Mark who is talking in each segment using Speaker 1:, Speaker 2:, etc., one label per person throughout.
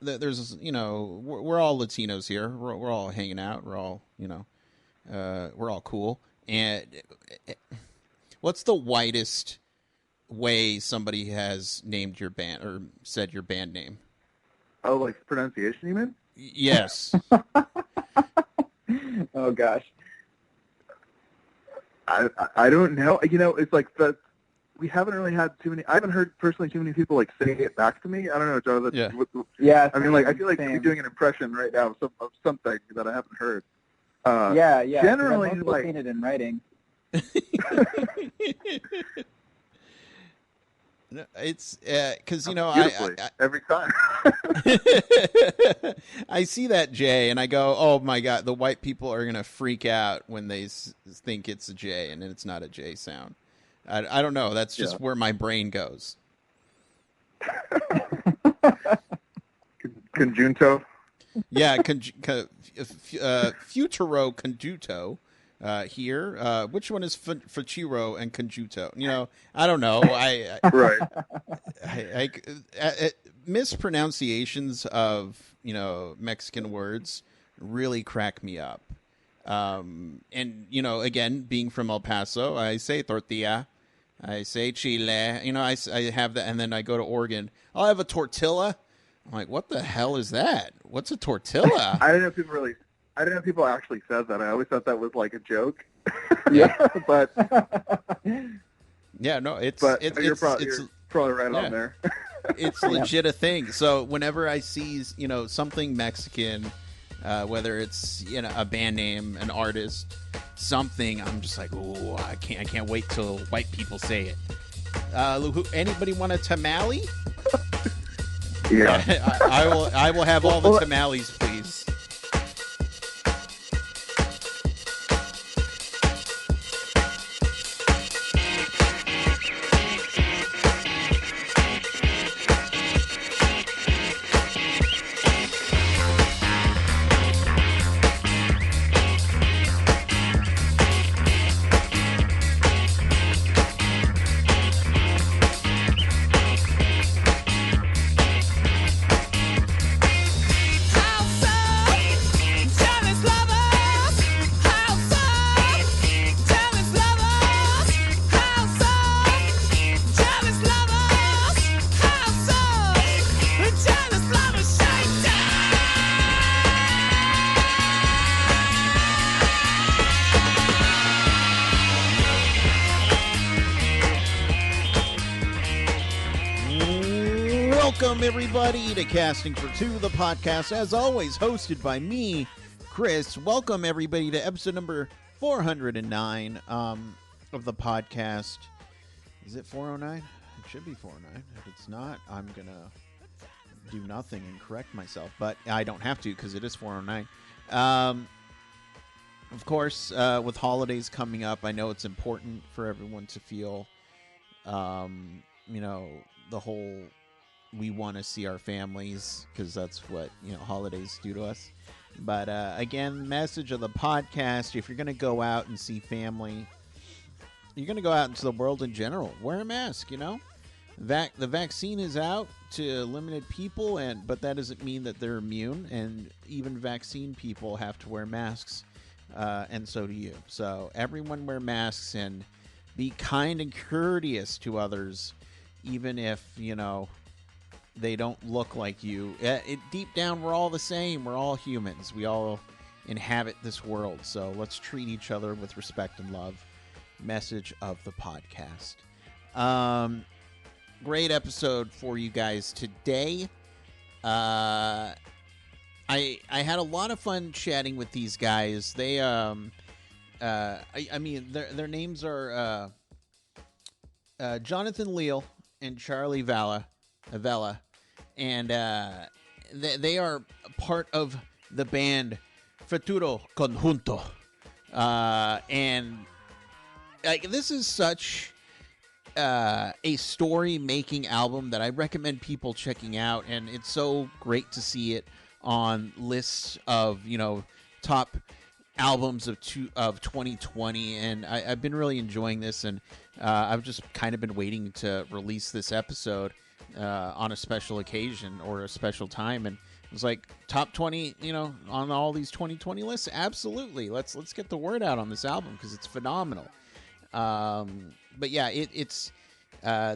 Speaker 1: there's, we're all Latinos here. We're all hanging out. We're all, we're all cool. And what's the whitest way somebody has named your band or said your band name?
Speaker 2: Oh, like pronunciation, you mean?
Speaker 1: Yes.
Speaker 3: Oh gosh.
Speaker 2: I don't know. It's like we haven't really had too many. I haven't heard personally too many people like say it back to me. I don't know, Jonathan.
Speaker 1: Yeah.
Speaker 3: Yeah.
Speaker 2: I mean, like I feel like you're doing an impression right now of something that I haven't heard.
Speaker 3: Yeah.
Speaker 2: Generally,
Speaker 3: I've
Speaker 2: like
Speaker 3: seen it in writing.
Speaker 1: No, it's because
Speaker 2: I every time
Speaker 1: I see that J and I go, oh my god, the white people are gonna freak out when they think it's a J and it's not a J sound. I don't know. That's just where my brain goes.
Speaker 2: Conjunto.
Speaker 1: Yeah, Futuro Conjunto. Here, which one is Futuro and Conjunto? I don't know.
Speaker 2: Right.
Speaker 1: Mispronunciations of Mexican words really crack me up. And again, being from El Paso, I say tortilla, I say chile. I have that, and then I go to Oregon. I'll have a tortilla. I'm like, what the hell is that? What's a tortilla?
Speaker 2: I didn't know people actually said that. I always thought that was like a joke.
Speaker 3: Yeah.
Speaker 2: But
Speaker 1: yeah, no, it's
Speaker 2: you're probably right on there.
Speaker 1: It's legit a thing. So whenever I see something Mexican, whether it's a band name, an artist, something, I'm just like, oh, I can't wait till white people say it. Anybody want a tamale?
Speaker 2: Yeah.
Speaker 1: I will have all the tamales, please. Welcome, everybody, to Casting for Two, the podcast, as always, hosted by me, Chris. Welcome, everybody, to episode number 409 of the podcast. Is it 409? It should be 409. If it's not, I'm going to do nothing and correct myself, but I don't have to because it is 409. Of course, with holidays coming up, I know it's important for everyone to feel, the whole... we want to see our families because that's what holidays do to us. But again, message of the podcast: if you're going to go out and see family, you're going to go out into the world in general, wear a mask. The vaccine is out to limited people, but that doesn't mean that they're immune. And even vaccine people have to wear masks, and so do you. So everyone wear masks and be kind and courteous to others, even if they don't look like you. Deep down, we're all the same. We're all humans. We all inhabit this world. So let's treat each other with respect and love. Message of the podcast. Great episode for you guys today. I had a lot of fun chatting with these guys. They, their names are Jonathan Leal and Charlie Vela, and they are part of the band Futuro Conjunto, and this is such a story-making album that I recommend people checking out, and it's so great to see it on lists of top albums of 2020, and I've been really enjoying this, and I've just kind of been waiting to release this episode on a special occasion or a special time, and It's like top 20, on all these 2020 lists. Absolutely. Let's get the word out on this album because it's phenomenal. But yeah, it's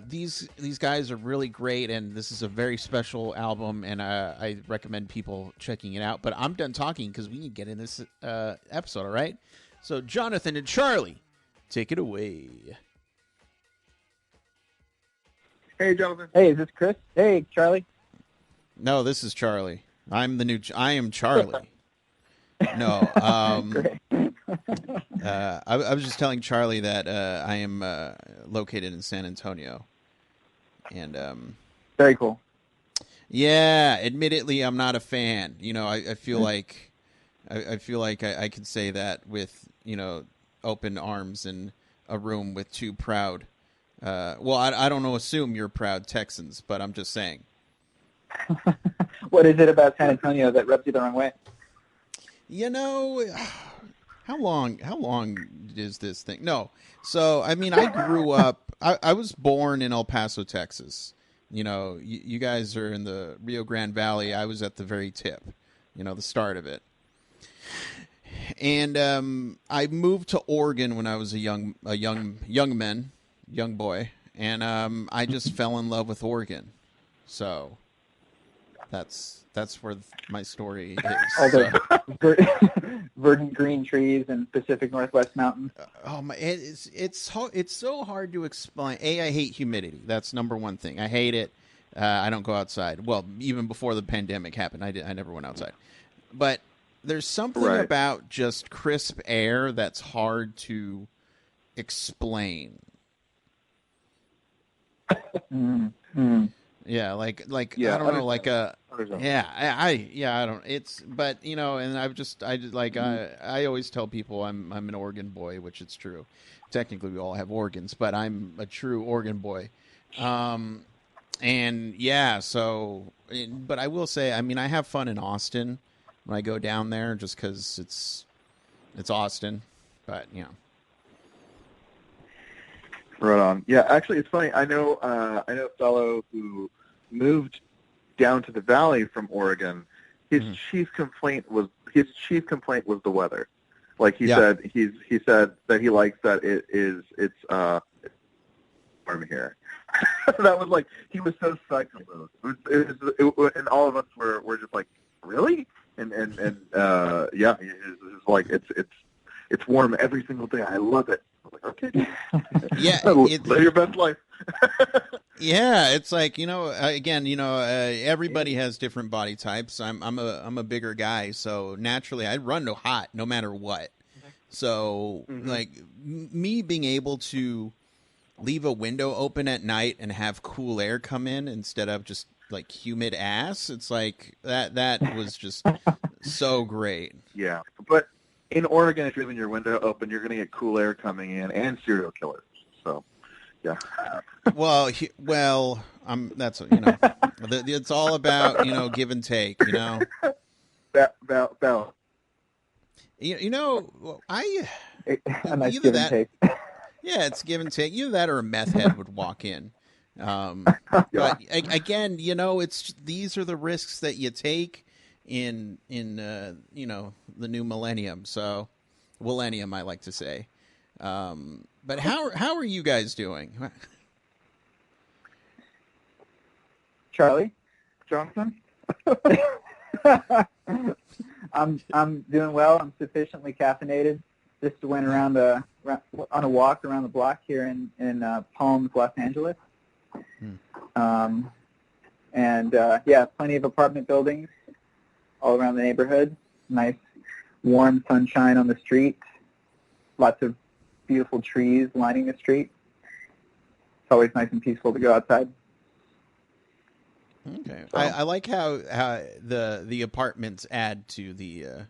Speaker 1: these guys are really great, and this is a very special album, and I recommend people checking it out. But I'm done talking because we need to get in this episode, all right? So Jonathan and Charlie, take it away.
Speaker 2: Hey, Jonathan.
Speaker 3: Hey, is this Chris? Hey, Charlie.
Speaker 1: No, this is Charlie. I am Charlie. No,
Speaker 3: Great.
Speaker 1: I was just telling Charlie that I am located in San Antonio, and
Speaker 3: very cool.
Speaker 1: Yeah, admittedly, I'm not a fan. I feel like I feel like I could say that with open arms in a room with two proud. Well, I don't know. Assume you're proud Texans, but I'm just saying.
Speaker 3: What is it about San Antonio that rubs you the wrong way?
Speaker 1: How long is this thing? No. So, I mean, I grew up, I was born in El Paso, Texas. You guys are in the Rio Grande Valley. I was at the very tip, the start of it. And I moved to Oregon when I was a young boy, and I just fell in love with Oregon. So that's where my story is.
Speaker 3: All the verdant green trees and Pacific Northwest mountains.
Speaker 1: Oh my! It's so hard to explain. I hate humidity. That's number one thing. I hate it. I don't go outside. Well, even before the pandemic happened, I never went outside. But there's something about just crisp air that's hard to explain.
Speaker 3: Mm-hmm.
Speaker 1: Yeah, like I don't know, like a I don't. It's but and I always tell people I'm an Oregon boy, which it's true. Technically, we all have organs, but I'm a true Oregon boy. And yeah, but I will say, I mean, I have fun in Austin when I go down there, just because it's Austin. But
Speaker 2: Right on. Yeah, actually, it's funny. I know a fellow who moved down to the valley from Oregon. His chief complaint was the weather. Like he said that he likes that it's warm here. That was like, he was so psyched about it. And all of us were just like, really? And yeah, it's like it's warm every single day. I love it. I'm like, okay.
Speaker 1: Yeah,
Speaker 2: live your best life.
Speaker 1: Yeah, it's like again, everybody has different body types. I'm a bigger guy, so naturally I run to hot no matter what. So like me being able to leave a window open at night and have cool air come in instead of just like humid ass, it's like that was just so great.
Speaker 2: Yeah, but in Oregon, if you're leaving your window open, you're going to get cool air coming in and serial killers. So, yeah.
Speaker 1: Well, that's it's all about give and take.
Speaker 2: Bell.
Speaker 3: A nice give and take.
Speaker 1: Yeah, it's give and take. Either that or a meth head would walk in. But again, these are the risks that you take in the new millennium. So, millennium, I like to say. But how are you guys doing?
Speaker 3: Charlie?
Speaker 2: Jonathan?
Speaker 3: I'm doing well. I'm sufficiently caffeinated. Just went around on a walk around the block here in Palms, Los Angeles. And plenty of apartment buildings all around the neighborhood. Nice warm sunshine on the street. Lots of beautiful trees lining the street. It's always nice and peaceful to go outside.
Speaker 1: Okay, so. I like how the apartments add to that.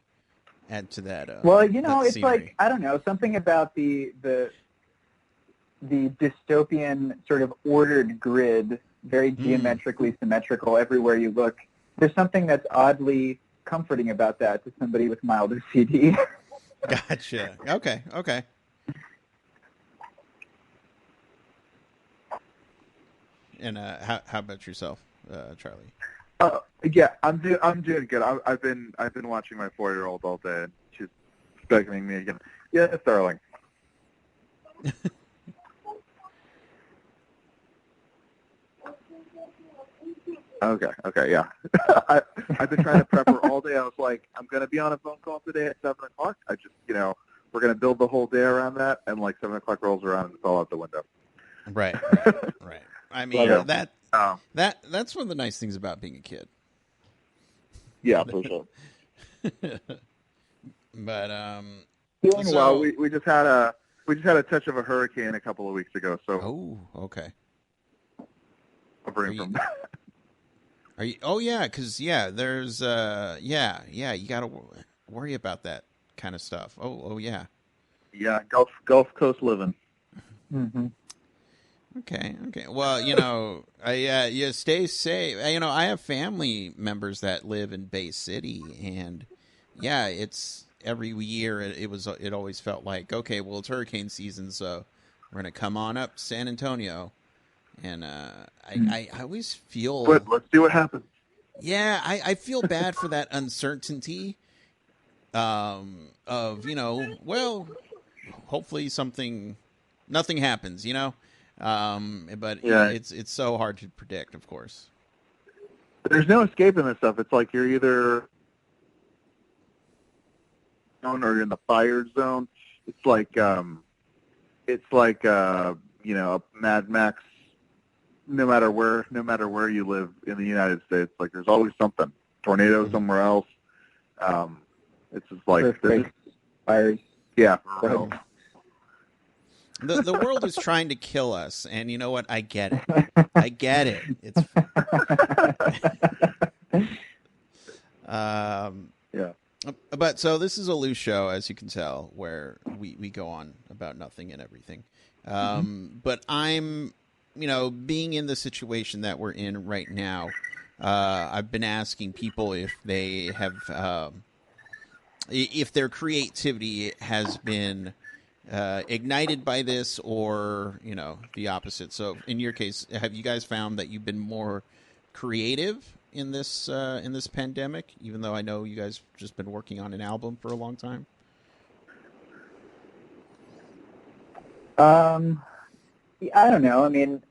Speaker 3: Well,
Speaker 1: that
Speaker 3: it's
Speaker 1: scenery.
Speaker 3: like, I don't know, something about the dystopian sort of ordered grid, very geometrically symmetrical everywhere you look. There's something that's oddly comforting about that to somebody with mild OCD.
Speaker 1: Gotcha. Okay. And how about yourself, Charlie?
Speaker 2: Yeah, I'm doing good. I've been watching my 4-year-old all day, and she's beckoning me again. Yes, darling. Okay, yeah. I've been trying to prep her all day. I was like, I'm gonna be on a phone call today at 7 o'clock. I just, we're gonna build the whole day around that, and like 7 o'clock rolls around and it's all out the window.
Speaker 1: Right. I mean,
Speaker 2: Yeah.
Speaker 1: that's one of the nice things about being a kid.
Speaker 2: Yeah, for sure.
Speaker 1: But
Speaker 2: Doing well.
Speaker 1: so
Speaker 2: We just had a touch of a hurricane a couple of weeks ago, so
Speaker 1: okay.
Speaker 2: recovering from that.
Speaker 1: Are you? Oh yeah, because there's yeah. You got to worry about that kind of stuff. Oh yeah.
Speaker 2: Yeah, Gulf Coast living.
Speaker 3: Mm-hmm.
Speaker 1: Okay. Well, stay safe. I have family members that live in Bay City, and yeah, it's every year. It always felt like, okay, well, it's hurricane season, so we're gonna come on up to San Antonio, and I always feel.
Speaker 2: But let's see what happens.
Speaker 1: Yeah, I feel bad for that uncertainty. Of well, hopefully nothing happens. But
Speaker 2: Yeah.
Speaker 1: it's so hard to predict, of course.
Speaker 2: There's no escaping this stuff. It's like you're either or you're in the fire zone. It's like Mad Max. No matter where you live in the United States, like there's always something. Tornado somewhere else. It's just like
Speaker 3: Earthquakes, fires.
Speaker 2: Yeah, for real.
Speaker 1: The world is trying to kill us, and you know what? I get it. I get it. It's
Speaker 2: yeah.
Speaker 1: But so this is a loose show, as you can tell, where we go on about nothing and everything. But I'm, being in the situation that we're in right now, I've been asking people if they have, if their creativity has been ignited by this, or the opposite. So in your case, have you guys found that you've been more creative in this pandemic, even though I know you guys just been working on an album for a long time?
Speaker 3: I don't know. I mean,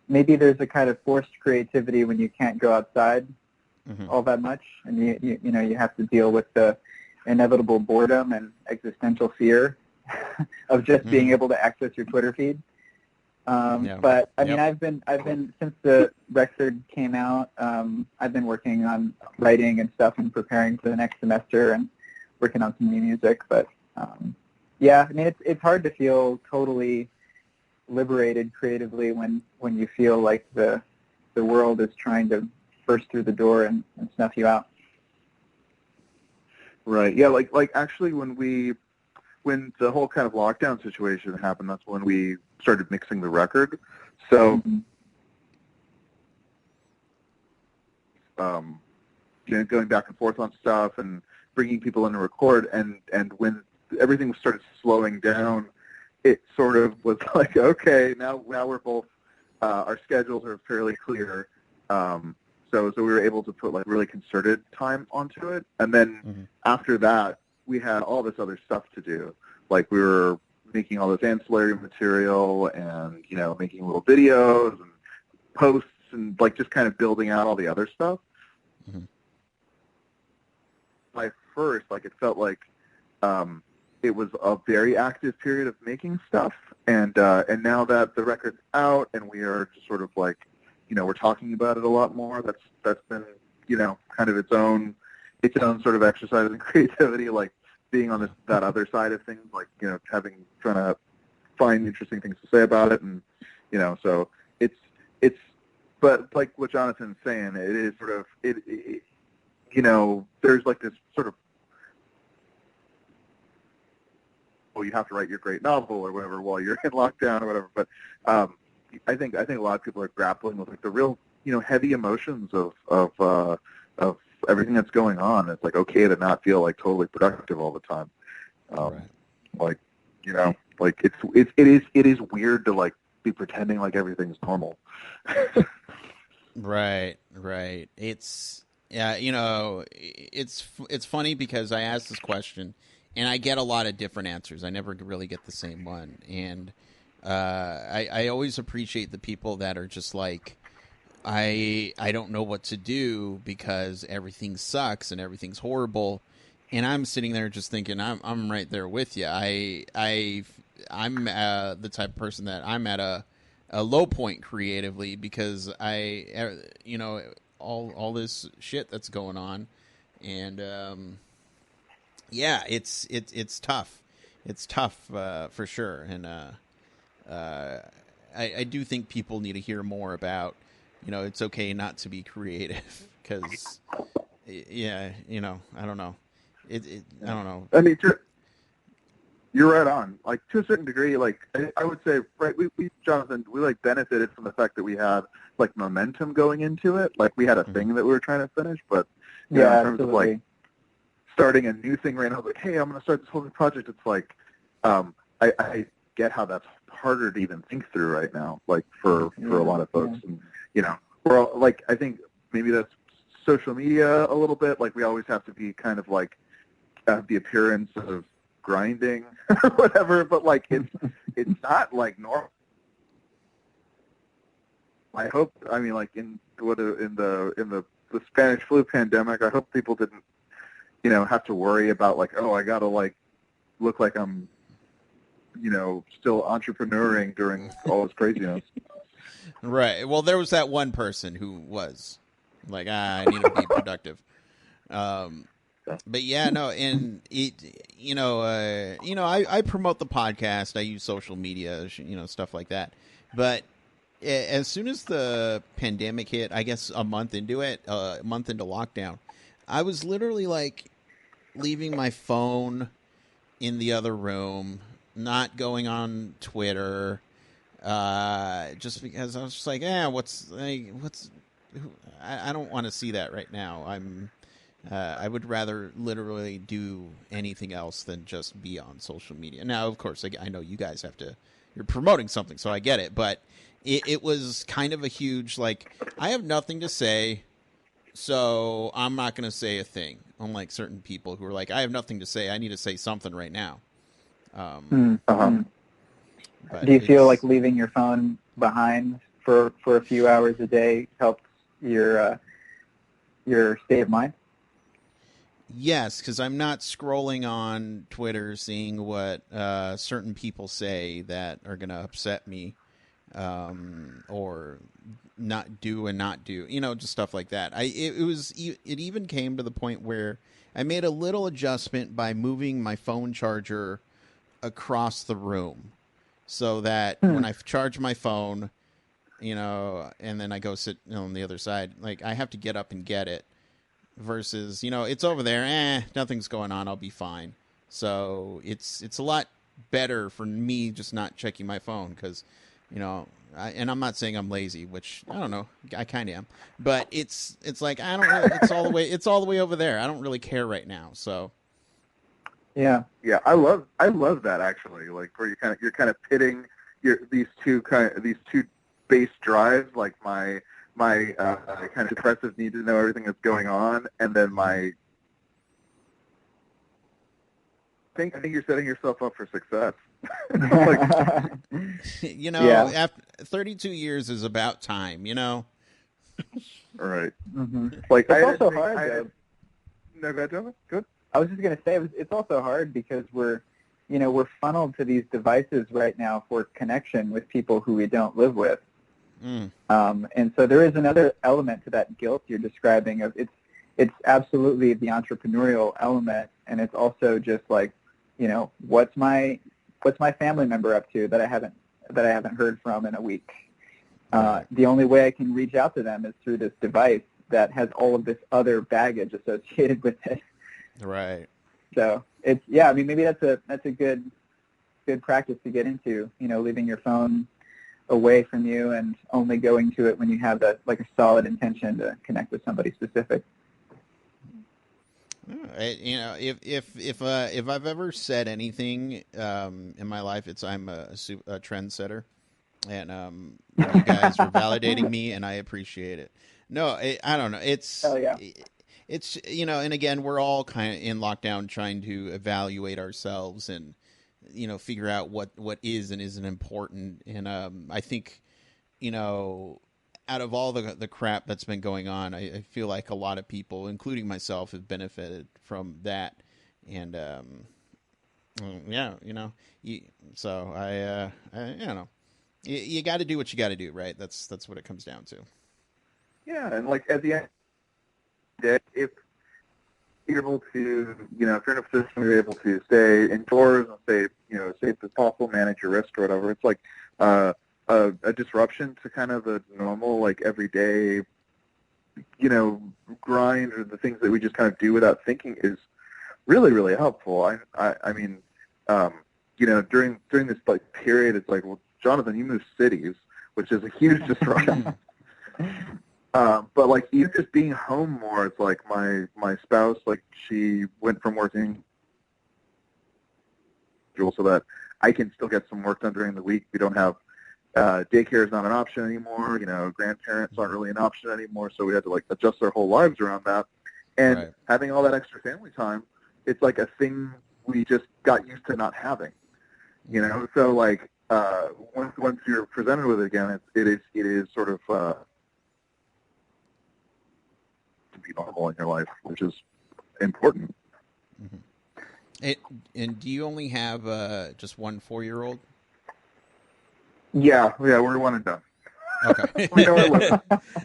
Speaker 3: maybe there's a kind of forced creativity when you can't go outside all that much, and you have to deal with the inevitable boredom and existential fear of just being able to access your Twitter feed. But I mean, I've been since the record came out, I've been working on writing and stuff and preparing for the next semester and working on some new music. But yeah, I mean, it's hard to feel totally liberated creatively when you feel like the world is trying to burst through the door and snuff you out.
Speaker 2: Right. Yeah. Like actually, when the whole kind of lockdown situation happened, that's when we started mixing the record. So, going back and forth on stuff and bringing people in to record, and when everything started slowing down, it sort of was like, okay, now we're both, our schedules are fairly clear. So we were able to put like really concerted time onto it, and then after that, we had all this other stuff to do. Like we were making all this ancillary material and, making little videos and posts and like just kind of building out all the other stuff. Like first, like it felt like it was a very active period of making stuff, and now that the record's out and we are just sort of like, we're talking about it a lot more. That's been, kind of its own sort of exercise in creativity, like being on that other side of things, like, trying to find interesting things to say about it. And, so it's, but like what Jonathan's saying, it is sort of, there's like this sort of, you have to write your great novel or whatever while you're in lockdown or whatever. But I think a lot of people are grappling with like the real, heavy emotions of everything that's going on. It's like okay to not feel like totally productive all the time.
Speaker 1: Right.
Speaker 2: Like, like it is weird to like be pretending like everything's normal.
Speaker 1: Right, right. It's yeah, it's funny because I ask this question and I get a lot of different answers. I never really get the same one, and I always appreciate the people that are just like, I don't know what to do because everything sucks and everything's horrible, and I'm sitting there just thinking I'm right there with you. I'm the type of person that I'm at a low point creatively because all this shit that's going on, and yeah, it's tough. It's tough for sure, and I do think people need to hear more about, it's okay not to be creative because, yeah, I don't know. I don't know.
Speaker 2: I mean, you're right on. Like, to a certain degree, like, I would say, right, we Jonathan, we, like, benefited from the fact that we had, like, momentum going into it. Like, we had a thing that we were trying to finish, but, you know, in terms of, like, starting a new thing right now, like, hey, I'm going to start this whole new project, it's like, I get how that's harder to even think through right now, like, for a lot of folks. And, we're all, like, I think maybe that's social media a little bit. Like, we always have to be kind of, like, have the appearance of grinding or whatever, but, like, it's not, like, normal. I hope, I mean, like, in the Spanish flu pandemic, I hope people didn't, have to worry about, like, oh, I gotta, like, look like I'm, still entrepreneuring during all this craziness.
Speaker 1: Right. Well, there was that one person who was like, I need to be productive. But yeah, no, and I promote the podcast. I use social media, stuff like that. But as soon as the pandemic hit, I guess a month into lockdown, I was literally like leaving my phone in the other room, not going on Twitter, just because I was just like, I don't want to see that right now. I would rather literally do anything else than just be on social media. Now, of course, I know you guys you're promoting something, so I get it, but it was kind of a huge, like, I have nothing to say, so I'm not going to say a thing. Unlike certain people who are like, I have nothing to say, I need to say something right now.
Speaker 3: Do you feel like leaving your phone behind for a few hours a day helps your state of mind?
Speaker 1: Yes, because I'm not scrolling on Twitter seeing what certain people say that are going to upset me, or not do and not do, just stuff like that. It even came to the point where I made a little adjustment by moving my phone charger across the room, so that when I charge my phone, and then I go sit on the other side, like, I have to get up and get it. Versus, it's over there, nothing's going on, I'll be fine. So it's a lot better for me just not checking my phone because, and I'm not saying I'm lazy, which I don't know, I kind of am, but it's like, I don't know, it's all the way over there. I don't really care right now. So
Speaker 2: yeah, I love that, actually. Like, where you're kind of pitting these two base drives, like my kind of depressive need to know everything that's going on, and then I think you're setting yourself up for success.
Speaker 1: After 32 years is about time,
Speaker 2: All right.
Speaker 3: Mm-hmm.
Speaker 2: Like,
Speaker 3: it's also hard, though.
Speaker 2: No, go ahead, Jonathan. Good.
Speaker 3: I was just going to say, it's also hard because we're funneled to these devices right now for connection with people who we don't live with. And so there is another element to that guilt you're describing. Of it's absolutely the entrepreneurial element, and it's also just like, what's my family member up to that I haven't heard from in a week. The only way I can reach out to them is through this device that has all of this other baggage associated with it.
Speaker 1: Right.
Speaker 3: So I mean, maybe that's a good practice to get into. Leaving your phone away from you and only going to it when you have a solid intention to connect with somebody specific.
Speaker 1: If I've ever said anything in my life, it's I'm a trendsetter. and you guys are validating me, and I appreciate it. No, I don't know.
Speaker 3: Hell yeah.
Speaker 1: It's and again, we're all kind of in lockdown, trying to evaluate ourselves and figure out what is and isn't important. And I think out of all the crap that's been going on, I feel like a lot of people, including myself, have benefited from that. And yeah, so you got to do what you got to do, right? That's what it comes down to.
Speaker 2: Yeah, and like at the end of the day, if you're able to, if you're in a position where you're able to stay indoors and stay, as safe as possible, manage your risk or whatever, it's like a disruption to kind of the normal, like everyday, grind or the things that we just kind of do without thinking is really, really helpful. I mean, during this like period, it's like, well, Jonathan, you moved cities, which is a huge disruption. But like even just being home more, it's like my spouse, like she went from working so that I can still get some work done during the week. We don't have daycare is not an option anymore. Grandparents aren't really an option anymore. So we had to like adjust our whole lives around that. And
Speaker 1: Right.
Speaker 2: having all that extra family time, it's like a thing we just got used to not having. So like once you're presented with it again, it is sort of to be normal in your life, which is important.
Speaker 1: Mm-hmm. And do you only have just one 4-year-old?
Speaker 2: Yeah, we're one and done.
Speaker 1: Okay.
Speaker 2: We know our limit.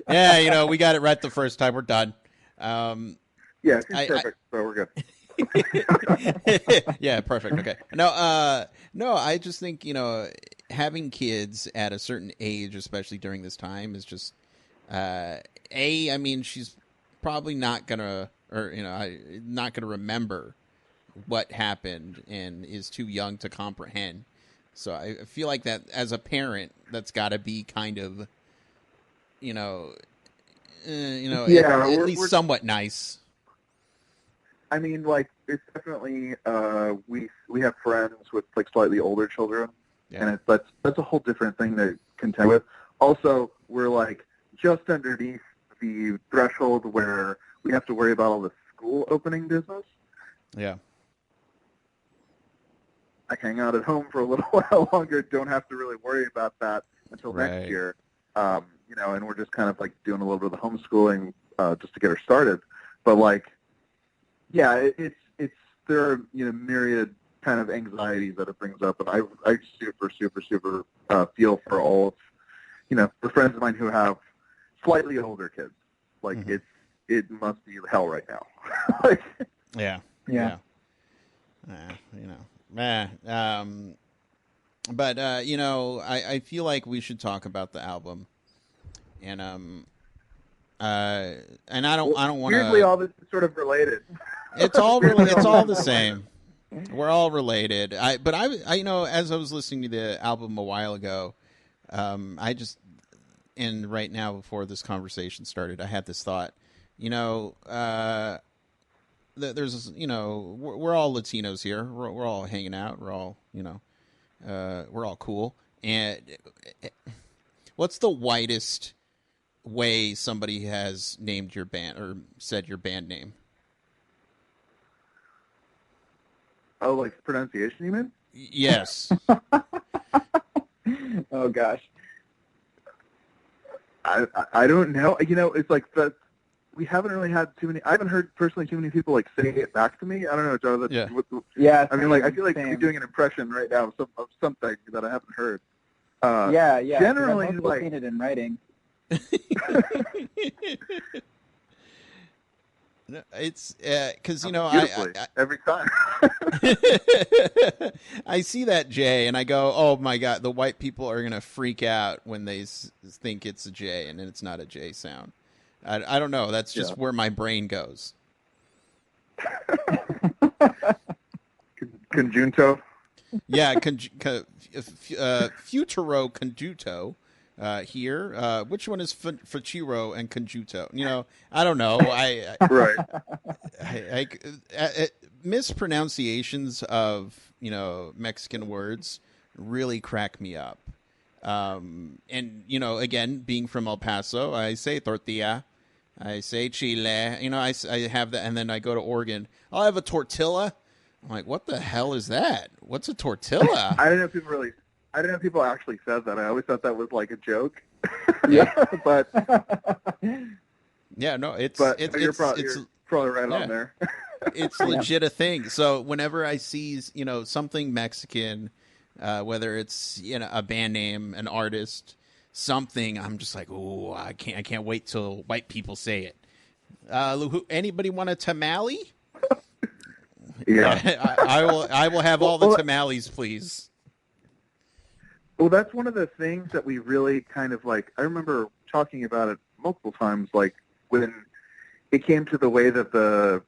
Speaker 1: Yeah, we got it right the first time. We're done.
Speaker 2: Yeah, she's perfect, so we're good.
Speaker 1: Yeah, perfect. Okay. No, I just think, having kids at a certain age, especially during this time, is just, I mean, she's probably not gonna, or, not gonna remember what happened and is too young to comprehend. So I feel like that as a parent, that's got to be kind of, at least somewhat nice.
Speaker 2: I mean, like, it's definitely we have friends with like slightly older children, and that's a whole different thing to contend with. Also, we're like just underneath the threshold where we have to worry about all the school opening business.
Speaker 1: Yeah.
Speaker 2: I hang out at home for a little while longer. Don't have to really worry about that until
Speaker 1: Right.
Speaker 2: next year. And we're just kind of like doing a little bit of the homeschooling just to get her started. But like, yeah, it's there are myriad kind of anxieties that it brings up, and I super feel for all of the friends of mine who have slightly older kids. Like
Speaker 1: Mm-hmm.
Speaker 2: it must be hell right now. Like,
Speaker 1: Yeah. But I feel like we should talk about the album, and and I don't want to.
Speaker 2: weirdly, all this is sort of related.
Speaker 1: It's all the same. We're all related. But I as I was listening to the album a while ago, and right now before this conversation started, I had this thought. There's we're all Latinos here. We're all hanging out. We're all we're all cool. And what's the whitest way somebody has named your band or said your band name?
Speaker 2: Oh, like pronunciation, you mean?
Speaker 1: Yes.
Speaker 3: Oh gosh.
Speaker 2: I don't know. It's like that. We haven't really had too many. I haven't heard personally too many people like say it back to me. I don't know, Jonathan.
Speaker 1: Yeah.
Speaker 3: Yeah.
Speaker 2: I mean, like I feel like
Speaker 3: same.
Speaker 2: you're doing an impression right now of something that I haven't heard.
Speaker 3: Yeah.
Speaker 2: Generally,
Speaker 3: I've
Speaker 2: like
Speaker 3: seen it in writing.
Speaker 1: No, it's because
Speaker 2: beautifully every time.
Speaker 1: I see that J and I go, oh my god, the white people are gonna freak out when they think it's a J and it's not a J sound. I don't know. That's just where my brain goes.
Speaker 2: Conjunto.
Speaker 1: Yeah, Futuro Conjunto. Here, which one is Futuro and Conjunto? I don't know.
Speaker 2: Right.
Speaker 1: Mispronunciations of Mexican words really crack me up. And, you know, again, being from El Paso, I say tortilla. I say chile. You know, I have that. And then I go to Oregon. I'll have a tortilla. I'm like, what the hell is that? What's a tortilla?
Speaker 2: I didn't know people actually said that. I always thought that was like a joke.
Speaker 1: Yeah.
Speaker 2: but
Speaker 1: yeah, no,
Speaker 2: you're probably right on there.
Speaker 1: It's legit a thing. So whenever I see, you know, something Mexican, whether it's, you know, a band name, an artist, something, I'm just like, oh, I can't wait till white people say it. Anybody want a tamale?
Speaker 2: Yeah.
Speaker 1: I will have all the tamales, please.
Speaker 2: Well, that's one of the things that we really kind of like. I remember talking about it multiple times, like when it came to the way that the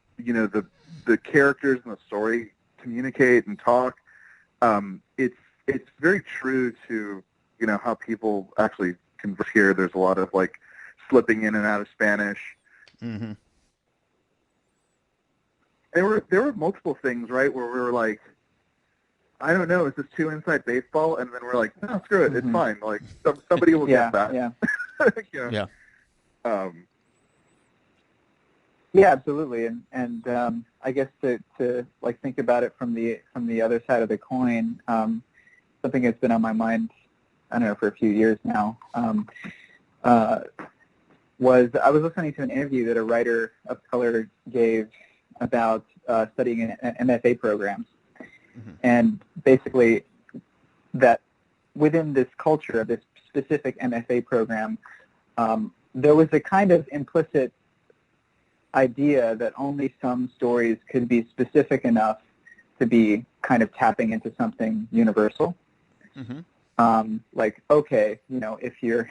Speaker 2: characters in the story communicate and talk. It's very true to, you know, how people actually converse here. There's a lot of like slipping in and out of Spanish.
Speaker 1: Mm-hmm.
Speaker 2: There were multiple things, right, where we were like, I don't know, is this too inside baseball? And then we're like, no, screw it, it's fine. Like somebody will get that.
Speaker 3: Yeah.
Speaker 2: You know?
Speaker 3: Yeah. Yeah, absolutely. And I guess to like think about it from the other side of the coin, something that's been on my mind, I don't know, for a few years now, was I was listening to an interview that a writer of color gave about studying in MFA programs. Mm-hmm. And basically that within this culture of this specific MFA program, there was a kind of implicit idea that only some stories could be specific enough to be kind of tapping into something universal. Mm-hmm. Like, okay, you know, if you're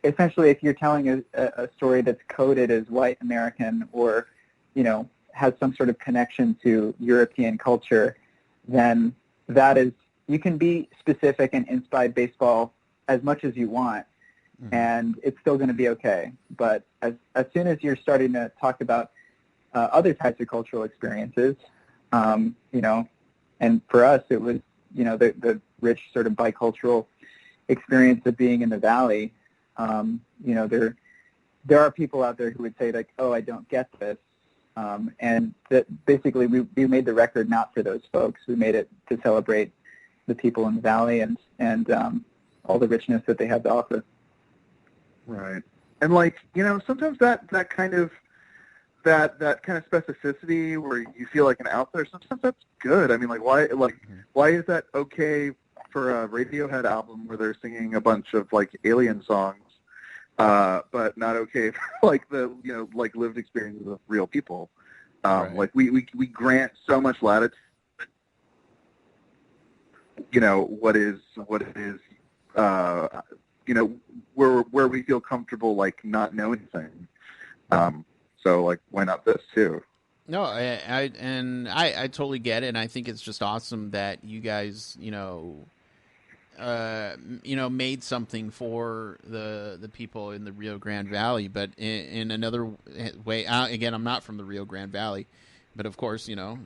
Speaker 3: telling a story that's coded as white American or, you know, has some sort of connection to European culture, then that is, you can be specific and inside baseball as much as you want, mm-hmm. and it's still going to be okay. But as soon as you're starting to talk about other types of cultural experiences, you know, and for us it was, you know, the rich sort of bicultural experience of being in the Valley. You know, there are people out there who would say like, oh, I don't get this. And that basically we made the record not for those folks. We made it to celebrate the people in the Valley and all the richness that they have to offer.
Speaker 2: Right. And like, you know, sometimes that kind of specificity where you feel like an outsider, sometimes that's good. I mean, like why is that okay for a Radiohead album where they're singing a bunch of like alien songs? But not okay for like the, you know, like lived experiences of real people. Right. Like we grant so much latitude. You know, what is you know, where we feel comfortable like not knowing things. So like why not this too?
Speaker 1: No, I totally get it, and I think it's just awesome that you guys, you know, made something for the people in the Rio Grande Valley. But in another way, again, I'm not from the Rio Grande Valley, but of course, you know,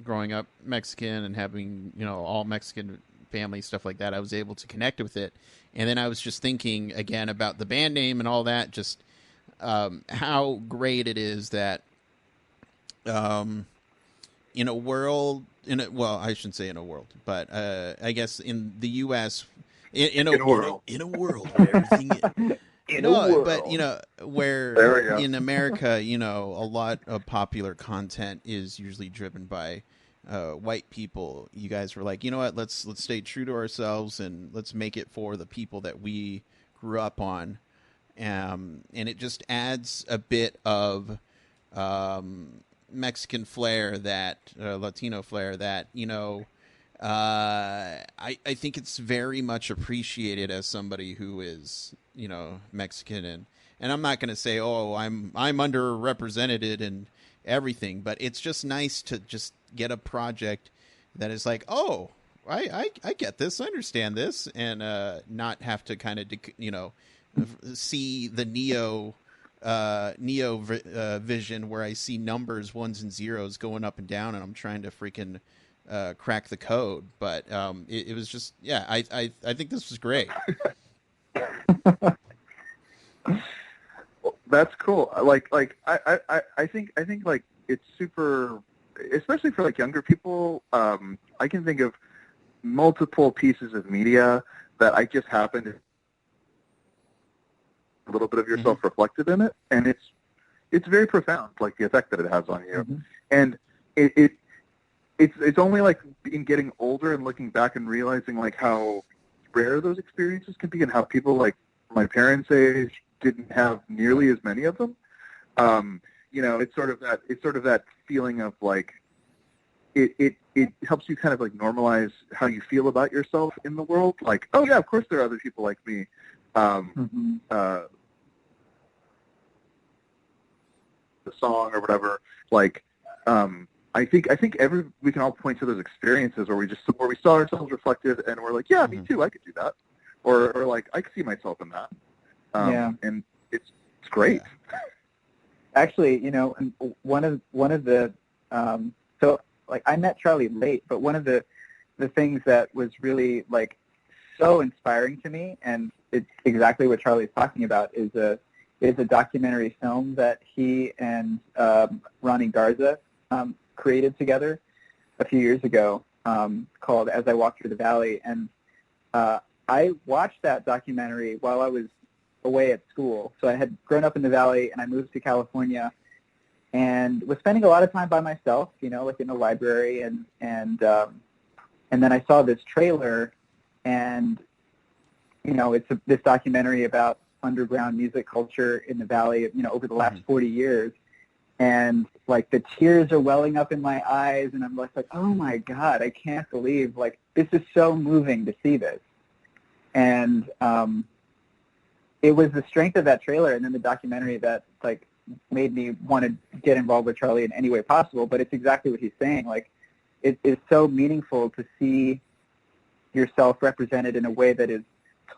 Speaker 1: growing up Mexican and having, you know, all Mexican family, stuff like that, I was able to connect with it. And then I was just thinking again about the band name and all that, just how great it is that in a world, well, I shouldn't say in a world, but I guess in the U.S., in a world where everything, but you know, where in America, you know, a lot of popular content is usually driven by white people. You guys were like, you know what, let's stay true to ourselves and let's make it for the people that we grew up on, and it just adds a bit of Mexican flair, that Latino flair, that, you know, I think it's very much appreciated as somebody who is, you know, Mexican, and I'm not going to say, oh, I'm underrepresented and everything, but it's just nice to just get a project that is like, oh, I get this, I understand this, and not have to kind of you know, see the Neo vision where I see numbers, ones and zeros going up and down, and I'm trying to freaking crack the code. But it was just, yeah, I think this was great.
Speaker 2: That's cool. I think like it's super, especially for like younger people. I can think of multiple pieces of media that I just happened to a little bit of yourself reflected in it, and it's very profound, like the effect that it has on you. And it's only like in getting older and looking back and realizing like how rare those experiences can be, and how people like my parents' age didn't have nearly as many of them. It's sort of that feeling of like it helps you kind of like normalize how you feel about yourself in the world. Like, oh yeah, of course there are other people like me. The song or whatever. Like, I think we can all point to those experiences where we saw ourselves reflected and we're like, yeah, me too, I could do that, or like I could see myself in that. And it's great.
Speaker 3: Actually, one of the so like I met Charlie late, but one of the things that was really like so inspiring to me, and it's exactly what Charlie's talking about, is a documentary film that he and Ronnie Garza created together a few years ago, called As I Walk Through the Valley. And I watched that documentary while I was away at school. So I had grown up in the Valley, and I moved to California, and was spending a lot of time by myself, like in the library, and then I saw this trailer, and it's this documentary about underground music culture in the Valley, over the last 40 years, and like the tears are welling up in my eyes, and I'm like, oh my God, I can't believe, like, this is so moving to see this. And it was the strength of that trailer and then the documentary that like made me want to get involved with Charlie in any way possible. But it's exactly what he's saying. Like, it is so meaningful to see yourself represented in a way that is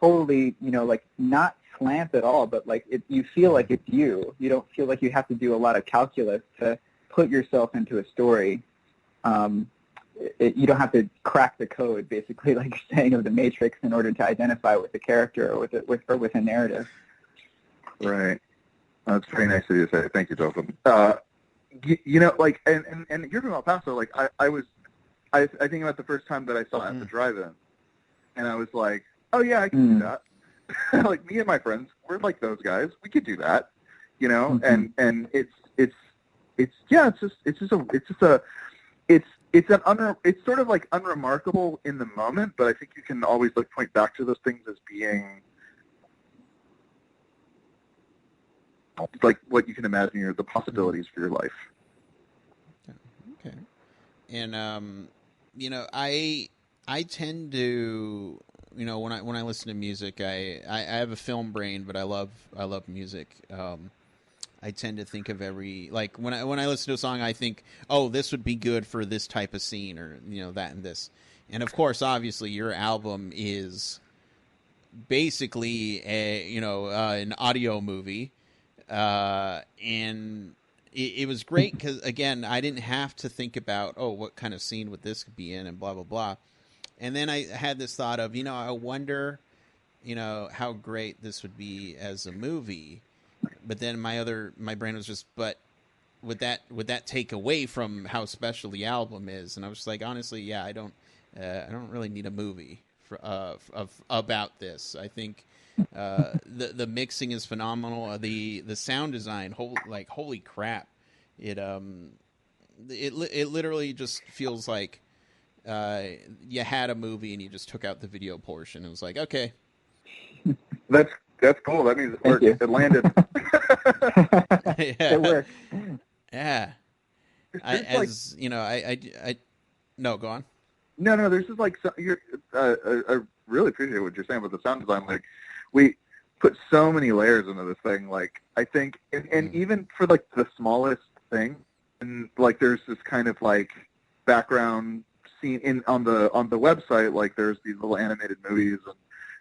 Speaker 3: totally, like not slant at all, but like you feel like it's you. You don't feel like you have to do a lot of calculus to put yourself into a story. You don't have to crack the code, basically, like you're saying, of the Matrix in order to identify with the character or with a narrative.
Speaker 2: Right. That's very nice of you to say. Thank you, Joseph. Like, and you're from El Paso. Like, I think about the first time that I saw it at the drive-in, and I was like, oh yeah, I can do that. Like, me and my friends, we're like those guys. We could do that, And it's sort of like unremarkable in the moment, but I think you can always like point back to those things as being like what you can imagine are the possibilities for your life.
Speaker 1: Okay. And I tend to, when I listen to music, I have a film brain, but I love music. I tend to think of like when I listen to a song, I think, oh, this would be good for this type of scene, or that and this. And of course, obviously, your album is basically an audio movie, and it was great because, again, I didn't have to think about, oh, what kind of scene would this be in, and blah blah blah. And then I had this thought of, I wonder, how great this would be as a movie. But then my brain was just, but would that take away from how special the album is? And I was just like, honestly, yeah, I don't really need a movie about this. I think the mixing is phenomenal. The sound design, holy crap! It literally just feels like you had a movie and you just took out the video portion. It was like, okay,
Speaker 2: that's cool. That means it worked. It landed.
Speaker 3: Yeah. It worked.
Speaker 1: Yeah. No, go on.
Speaker 2: No. There's just like I really appreciate what you're saying about the sound design. Like, we put so many layers into this thing. Like, I think, and even for like the smallest thing, and like there's this kind of like background scene on the website. Like, there's these little animated movies, and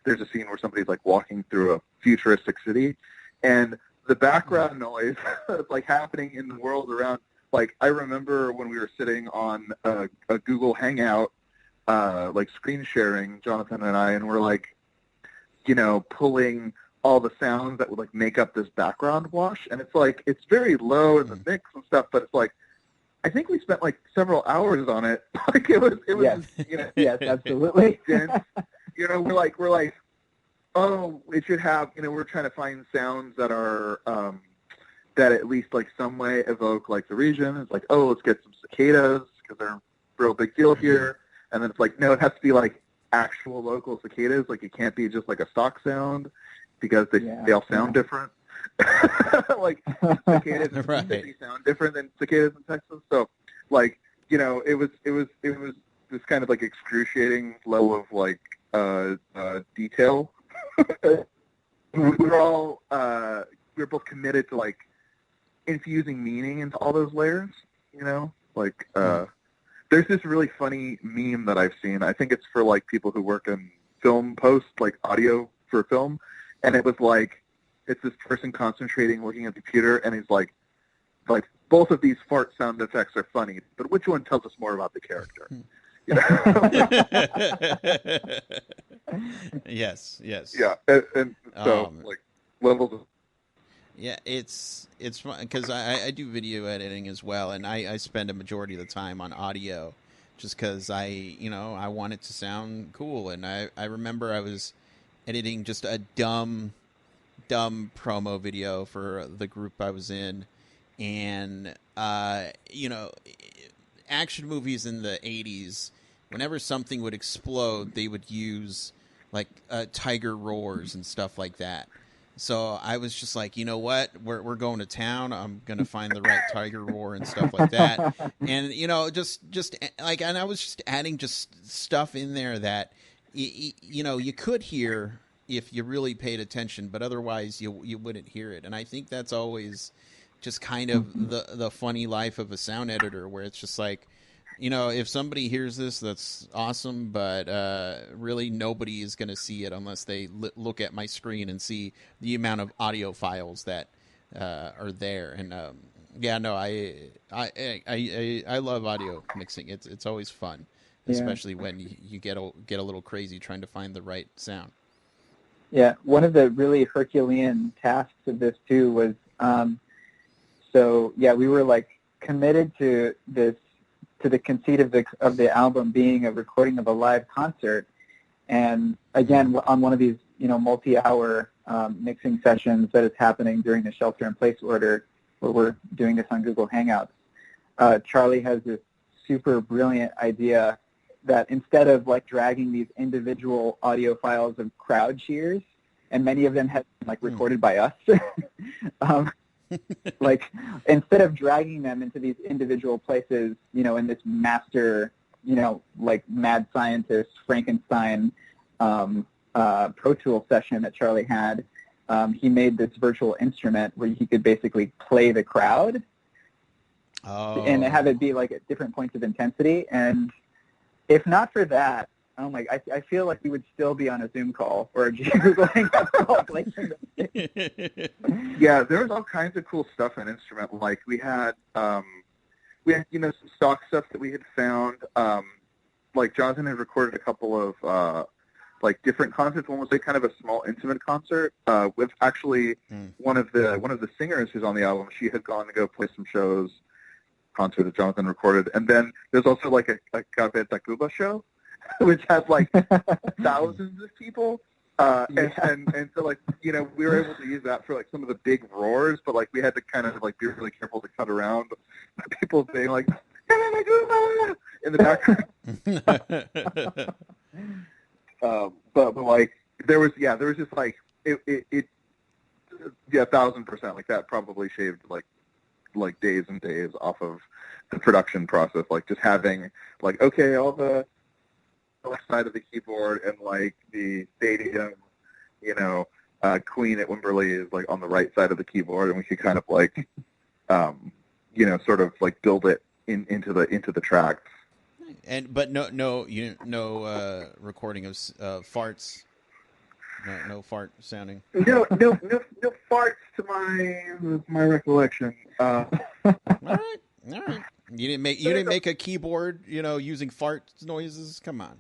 Speaker 2: there's a scene where somebody's like walking through a futuristic city, and the background noise like happening in the world around like I remember when we were sitting on a Google Hangout, like screen sharing, Jonathan and I, and we're like, pulling all the sounds that would like make up this background wash, and it's like it's very low in the mix and stuff, but it's like I think we spent like several hours on it. Like it was
Speaker 3: Yes.
Speaker 2: just,
Speaker 3: Yes, absolutely.
Speaker 2: dense. We're like, oh, it should have, we're trying to find sounds that are that at least like some way evoke like the region. It's like, oh, let's get some cicadas because they're a real big deal here. And then it's like, no, it has to be like actual local cicadas. Like it can't be just like a stock sound because they all sound different. Like cicadas in Mississippi sound different than cicadas in Texas. So like, it was this kind of like excruciating level of like detail. we were both committed to like infusing meaning into all those layers, like there's this really funny meme that I've seen. I think it's for like people who work in film post, like audio for film, and it was like it's this person concentrating looking at the computer, and he's like both of these fart sound effects are funny, but which one tells us more about the character?
Speaker 1: Yes.
Speaker 2: Yeah, and so like levels of.
Speaker 1: Yeah, it's fun because I do video editing as well, and I spend a majority of the time on audio just because I want it to sound cool. And I remember I was editing just a dumb promo video for the group I was in, and action movies in the 80s, whenever something would explode, they would use like tiger roars and stuff like that. So I was just like, you know what, we're going to town. I'm going to find the right tiger roar and stuff like that. And, just like, and I was just adding just stuff in there that, you could hear if you really paid attention, but otherwise you wouldn't hear it. And I think that's always just kind of the funny life of a sound editor, where it's just like, if somebody hears this, that's awesome, but really nobody is going to see it unless they look at my screen and see the amount of audio files that are there. And I love audio mixing. It's always fun, especially when you get a little crazy trying to find the right sound.
Speaker 3: Yeah, one of the really Herculean tasks of this too was, we were like committed to this. To the conceit of the album being a recording of a live concert, and again on one of these multi-hour mixing sessions that is happening during the shelter-in-place order, where we're doing this on Google Hangouts. Charlie has this super brilliant idea that instead of like dragging these individual audio files of crowd cheers, and many of them have been like recorded by us. Like instead of dragging them into these individual places, in this master, like mad scientist Frankenstein Pro Tool session that Charlie had, he made this virtual instrument where he could basically play the crowd and have it be like at different points of intensity. And if not for that, I feel like we would still be on a Zoom call or a Google Hangout call.
Speaker 2: Yeah, there was all kinds of cool stuff in instrument. Like we had some stock stuff that we had found. Like Jonathan had recorded a couple of like different concerts. One was like kind of a small intimate concert with actually one of the singers who's on the album. She had gone to go play some shows, concert that Jonathan recorded, and then there's also like a Cafe Tacuba show, which has like thousands of people, and so like we were able to use that for like some of the big roars, but like we had to kind of like be really careful to cut around people saying like in the background. But like there was just like it 1,000% like that probably shaved like days and days off of the production process, like just having like all the left side of the keyboard and like the stadium, Queen at Wimberley is like on the right side of the keyboard, and we could kind of like, sort of like build it into the tracks.
Speaker 1: But no recording of farts. No fart sounding.
Speaker 2: No farts to my recollection.
Speaker 1: All right. All right. You didn't make a keyboard, using fart noises. Come on.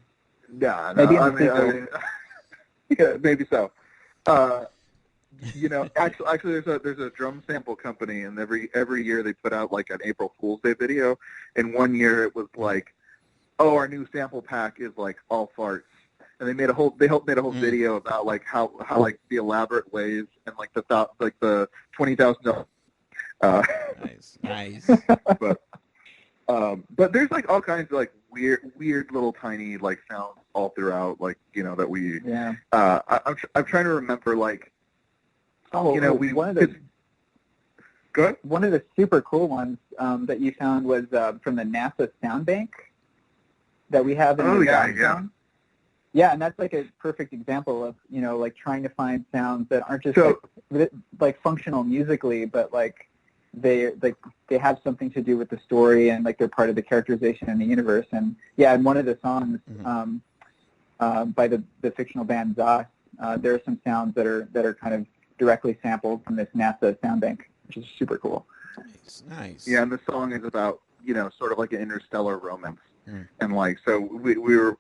Speaker 2: No,
Speaker 3: Maybe in
Speaker 2: I
Speaker 3: the
Speaker 2: mean,
Speaker 3: sequel.
Speaker 2: yeah, maybe so. Actually, there's a drum sample company, and every year they put out like an April Fool's Day video. And one year it was like, oh, our new sample pack is like all farts, and they made a whole video about like how like the elaborate ways and like the $20,000.
Speaker 1: Nice.
Speaker 2: But there's like all kinds of like weird little tiny like sounds all throughout, like that we.
Speaker 3: Yeah.
Speaker 2: I'm trying to remember like.
Speaker 3: Oh, one of the
Speaker 2: good.
Speaker 3: One of the super cool ones that you found was from the NASA sound bank that we have in the
Speaker 2: yeah.
Speaker 3: Yeah, and that's like a perfect example of like trying to find sounds that aren't just like functional musically, but like they have something to do with the story and like they're part of the characterization in the universe. And yeah, in one of the songs by the fictional band Zos, there are some sounds that are kind of directly sampled from this NASA sound bank, which is super cool.
Speaker 1: Nice.
Speaker 2: Yeah, and the song is about sort of like an interstellar romance, and like so we were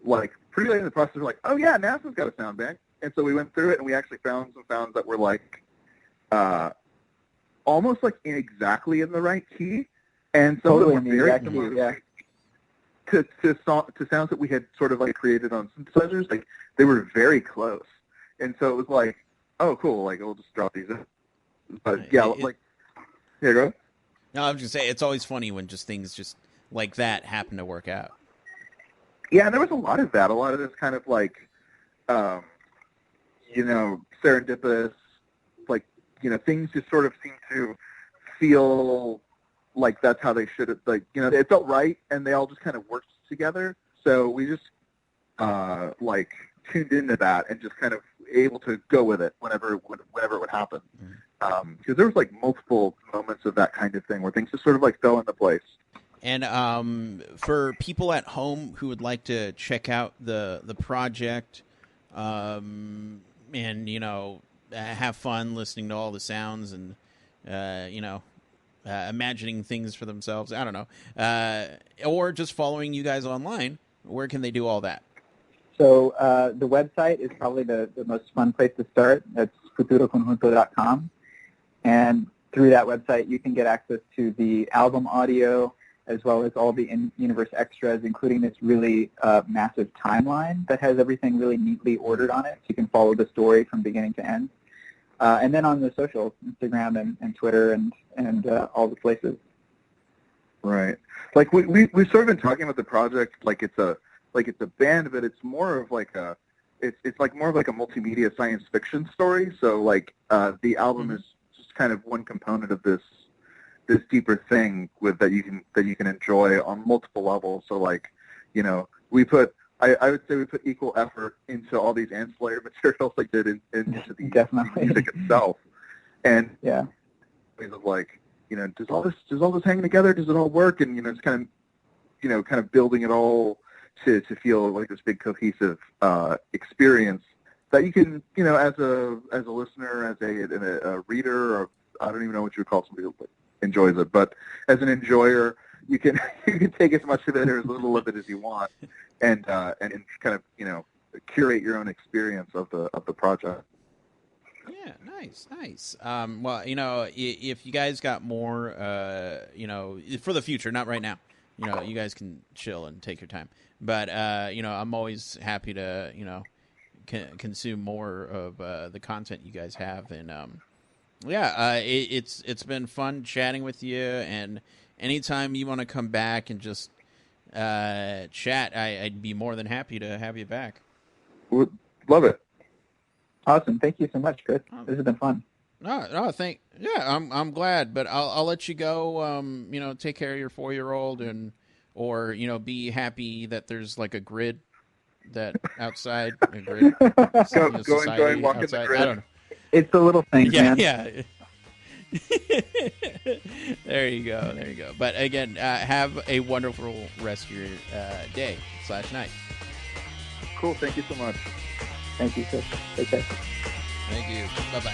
Speaker 2: like pretty late in the process. We're like, oh yeah, NASA's got a sound bank, and so we went through it and we actually found some sounds that were like almost like exactly in the right key, and some
Speaker 3: totally
Speaker 2: of them were very similar.
Speaker 3: Yeah.
Speaker 2: To sounds that we had sort of like created on synthesizers, like they were very close. And so it was like, oh, cool, like, we'll just drop these in. But, yeah, go ahead.
Speaker 1: No, I was going to say, it's always funny when just things just like that happen to work out.
Speaker 2: Yeah, and there was a lot of that. A lot of this kind of, like, serendipitous, like, things just sort of seem to feel like that's how they should have, like, it felt right, and they all just kind of worked together. So we just, tuned into that and just kind of able to go with it whenever it would happen. Because there was like multiple moments of that kind of thing where things just sort of like fell into place.
Speaker 1: And for people at home who would like to check out the project, and have fun listening to all the sounds and imagining things for themselves, I don't know, or just following you guys online, where can they do all that?
Speaker 3: So the website is probably the most fun place to start. That's futuroconjunto.com. And through that website, you can get access to the album audio as well as all the in-universe extras, including this really massive timeline that has everything really neatly ordered on it. So you can follow the story from beginning to end. And then on the socials, Instagram and Twitter and all the places.
Speaker 2: Right. Like we've sort of been talking about the project like it's a band, but it's more of like it's like more of like a multimedia science fiction story. So like the album is just kind of one component of this deeper thing that you can enjoy on multiple levels. So like we put I would say we put equal effort into all these ancillary materials like did into the music itself. And
Speaker 3: yeah,
Speaker 2: ways of like does all this hang together? Does it all work? And it's kind of building it all to feel like this big cohesive experience that you can as a listener, as a reader, or I don't even know what you would call somebody who enjoys it, but as an enjoyer, you can take as much of it or as little of it as you want, and kind of curate your own experience of the project.
Speaker 1: Yeah, nice. Well, if you guys got more, for the future, not right now. You guys can chill and take your time. But, I'm always happy to, consume more of the content you guys have. And, it's been fun chatting with you. And anytime you want to come back and just chat, I'd be more than happy to have you back.
Speaker 2: Would love it.
Speaker 3: Awesome. Thank you so much, Chris. This has been fun.
Speaker 1: No, I'm glad, but I'll let you go. Take care of your 4-year-old or be happy that there's like a grid that outside. A grid,
Speaker 2: go enjoy and walk in the grid.
Speaker 1: I don't know.
Speaker 3: It's the little things, man.
Speaker 1: Yeah. There you go. But again, have a wonderful rest of your day/night.
Speaker 2: Cool. Thank you so much.
Speaker 3: Thank you, Chris. Take care.
Speaker 1: Thank you. Bye-bye.